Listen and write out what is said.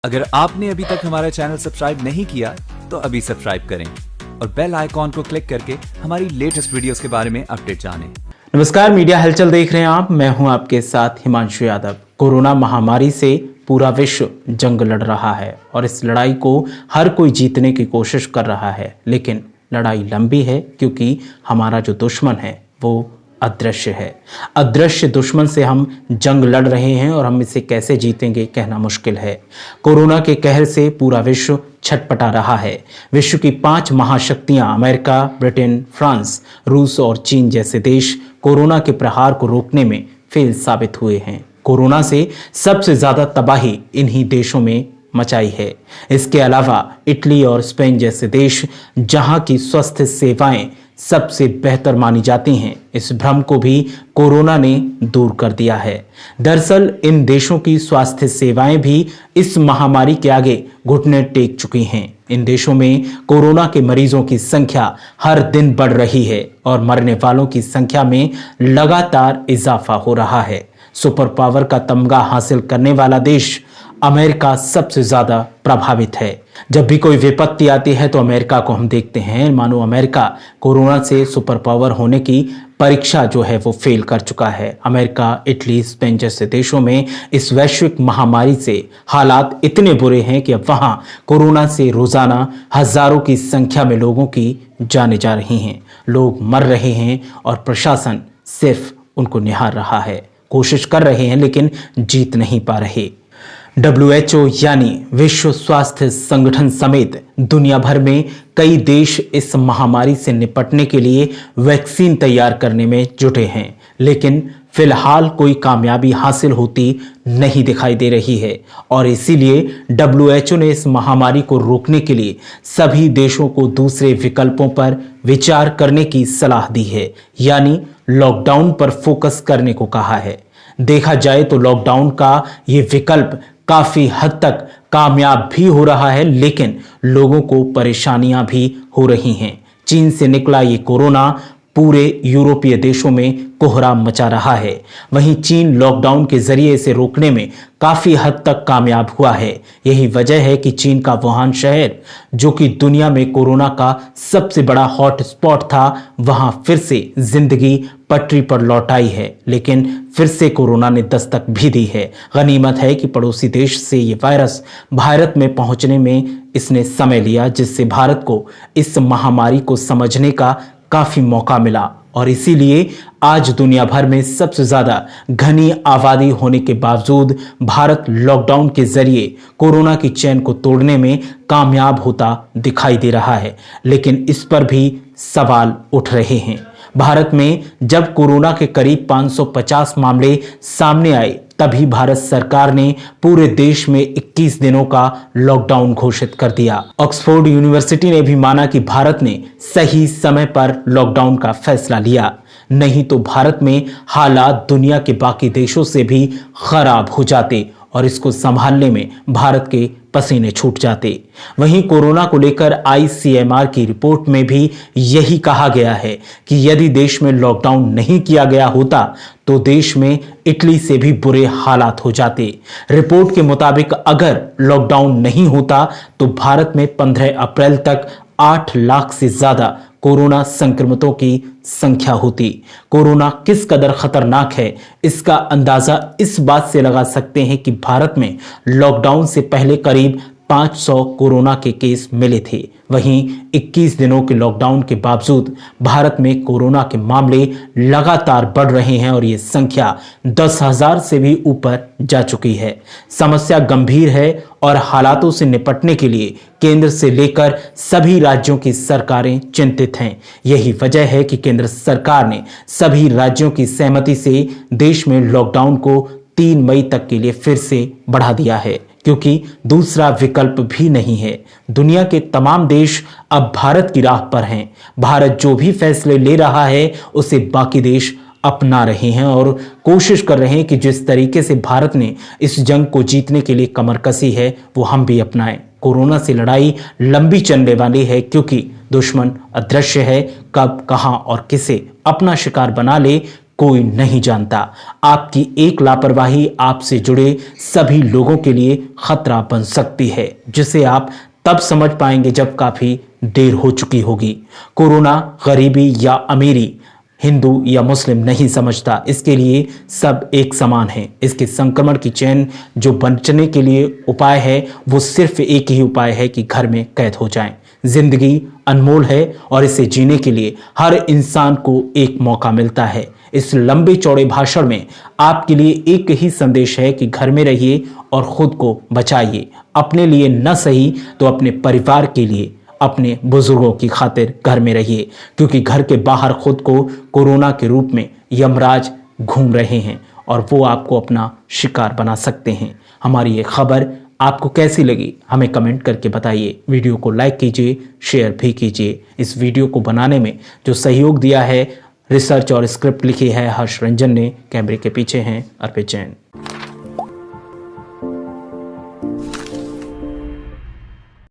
अगर आपने अभी तक हमारा चैनल सब्सक्राइब नहीं किया तो अभी सब्सक्राइब करें और बेल आइकॉन को क्लिक करके हमारी लेटेस्ट वीडियोस के बारे में अपडेट जानें। नमस्कार, मीडिया हलचल देख रहे हैं आप। मैं हूं आपके साथ हिमांशु यादव। कोरोना महामारी से पूरा विश्व जंग लड़ रहा है और इस लड़ाई को हर कोई जीतने की कोशिश कर रहा है, लेकिन लड़ाई लंबी है क्योंकि हमारा जो दुश्मन है वो अदृश्य है। अदृश्य दुश्मन से हम जंग लड़ रहे हैं और हम इसे कैसे जीतेंगे कहना मुश्किल है। कोरोना के कहर से पूरा विश्व छटपटा रहा है। विश्व की 5 महाशक्तियां अमेरिका, ब्रिटेन, फ्रांस, रूस और चीन जैसे देश कोरोना के प्रहार को रोकने में फेल साबित हुए हैं। कोरोना से सबसे ज्यादा तबाही इन्हीं देशों में मचाई है। इसके अलावा इटली और स्पेन जैसे देश जहां की स्वास्थ्य सेवाएं सबसे बेहतर मानी जाती हैं, इस भ्रम को भी कोरोना ने दूर कर दिया है। दरअसल इन देशों की स्वास्थ्य सेवाएं भी इस महामारी के आगे घुटने टेक चुकी हैं। इन देशों में कोरोना के मरीजों की संख्या हर दिन बढ़ रही है और मरने वालों की संख्या में लगातार इजाफा हो रहा है। सुपर पावर का तमगा हासिल करने वाला देश अमेरिका सबसे ज्यादा प्रभावित है। जब भी कोई विपत्ति आती है तो अमेरिका को हम देखते हैं मानो अमेरिका कोरोना से सुपर पावर होने की परीक्षा जो है वो फेल कर चुका है। अमेरिका, इटली, स्पेन जैसे देशों में इस वैश्विक महामारी से हालात इतने बुरे हैं कि अब वहां कोरोना से रोजाना हजारों की संख्या में लोगों की जानें जा रही हैं। लोग मर रहे हैं और प्रशासन सिर्फ उनको निहार रहा है। कोशिश कर रहे हैं लेकिन जीत नहीं पा रहे। WHO यानी विश्व स्वास्थ्य संगठन समेत दुनिया भर में कई देश इस महामारी से निपटने के लिए वैक्सीन तैयार करने में जुटे हैं, लेकिन फिलहाल कोई कामयाबी हासिल होती नहीं दिखाई दे रही है और इसीलिए WHO ने इस महामारी को रोकने के लिए सभी देशों को दूसरे विकल्पों पर विचार करने की सलाह दी है, यानी लॉकडाउन पर फोकस करने को कहा है। देखा जाए तो लॉकडाउन का ये विकल्प काफी हद तक कामयाब भी हो रहा है, लेकिन लोगों को परेशानियां भी हो रही हैं। चीन से निकला ये कोरोना पूरे यूरोपीय देशों में कोहरा मचा रहा है। वहीं चीन लॉकडाउन के जरिए इसे रोकने में काफी हद तक कामयाब हुआ है। यही वजह है कि चीन का वुहान शहर, जो कि दुनिया में कोरोना का सबसे बड़ा हॉट स्पॉट था, वहां फिर से जिंदगी पटरी पर लौट आई है, लेकिन फिर से कोरोना ने दस्तक भी दी है। गनीमत है कि पड़ोसी देश से ये वायरस भारत में पहुंचने में इसने समय लिया, जिससे भारत को इस महामारी को समझने का काफी मौका मिला और इसीलिए आज दुनिया भर में सबसे ज्यादा घनी आबादी होने के बावजूद भारत लॉकडाउन के जरिए कोरोना की चेन को तोड़ने में कामयाब होता दिखाई दे रहा है। लेकिन इस पर भी सवाल उठ रहे हैं। भारत में जब कोरोना के करीब 550 मामले सामने आए, तभी भारत सरकार ने पूरे देश में 21 दिनों का लॉकडाउन घोषित कर दिया। ऑक्सफोर्ड यूनिवर्सिटी ने भी माना कि भारत ने सही समय पर लॉकडाउन का फैसला लिया, नहीं तो भारत में हालात दुनिया के बाकी देशों से भी खराब हो जाते और इसको संभालने में भारत के पसीने छूट जाते। वहीं कोरोना को लेकर ICMR की रिपोर्ट में भी यही कहा गया है कि यदि देश में लॉकडाउन नहीं किया गया होता तो देश में इटली से भी बुरे हालात हो जाते। रिपोर्ट के मुताबिक अगर लॉकडाउन नहीं होता तो भारत में 15 अप्रैल तक 8 लाख से ज्यादा कोरोना संक्रमितों की संख्या होती। कोरोना किस कदर खतरनाक है इसका अंदाजा इस बात से लगा सकते हैं कि भारत में लॉकडाउन से पहले करीब 500 कोरोना के केस मिले थे। वहीं 21 दिनों के लॉकडाउन के बावजूद भारत में कोरोना के मामले लगातार बढ़ रहे हैं और ये संख्या 10,000 से भी ऊपर जा चुकी है। समस्या गंभीर है और हालातों से निपटने के लिए केंद्र से लेकर सभी राज्यों की सरकारें चिंतित हैं। यही वजह है कि केंद्र सरकार ने सभी राज्यों की सहमति से देश में लॉकडाउन को 3 मई तक के लिए फिर से बढ़ा दिया है, क्योंकि दूसरा विकल्प भी नहीं है। दुनिया के तमाम देश अब भारत की राह पर हैं। भारत जो भी फैसले ले रहा है उसे बाकी देश अपना रहे हैं और कोशिश कर रहे हैं कि जिस तरीके से भारत ने इस जंग को जीतने के लिए कमर कसी है वो हम भी अपनाएं। कोरोना से लड़ाई लंबी चलने वाली है क्योंकि दुश्मन अदृश्य है। कब, कहां और किसे अपना शिकार बना ले कोई नहीं जानता। आपकी एक लापरवाही आपसे जुड़े सभी लोगों के लिए खतरा बन सकती है, जिसे आप तब समझ पाएंगे जब काफी देर हो चुकी होगी। कोरोना गरीबी या अमीरी, हिंदू या मुस्लिम नहीं समझता, इसके लिए सब एक समान है। इसके संक्रमण की चेन जो बचने के लिए उपाय है वो सिर्फ एक ही उपाय है कि घर में कैद हो जाएं। जिंदगी अनमोल है और इसे जीने के लिए हर इंसान को एक मौका मिलता है। इस लंबे चौड़े भाषण में आपके लिए एक ही संदेश है कि घर में रहिए और खुद को बचाइए। अपने लिए न सही तो अपने परिवार के लिए, अपने बुजुर्गों की खातिर घर में रहिए, क्योंकि घर के बाहर खुद को कोरोना के रूप में यमराज घूम रहे हैं और वो आपको अपना शिकार बना सकते हैं। हमारी ये खबर आपको कैसी लगी हमें कमेंट करके बताइए। वीडियो को लाइक कीजिए, शेयर भी कीजिए। इस वीडियो को बनाने में जो सहयोग दिया है, रिसर्च और स्क्रिप्ट लिखी है हर्ष रंजन ने, कैमरे के पीछे हैं अर्पित जैन।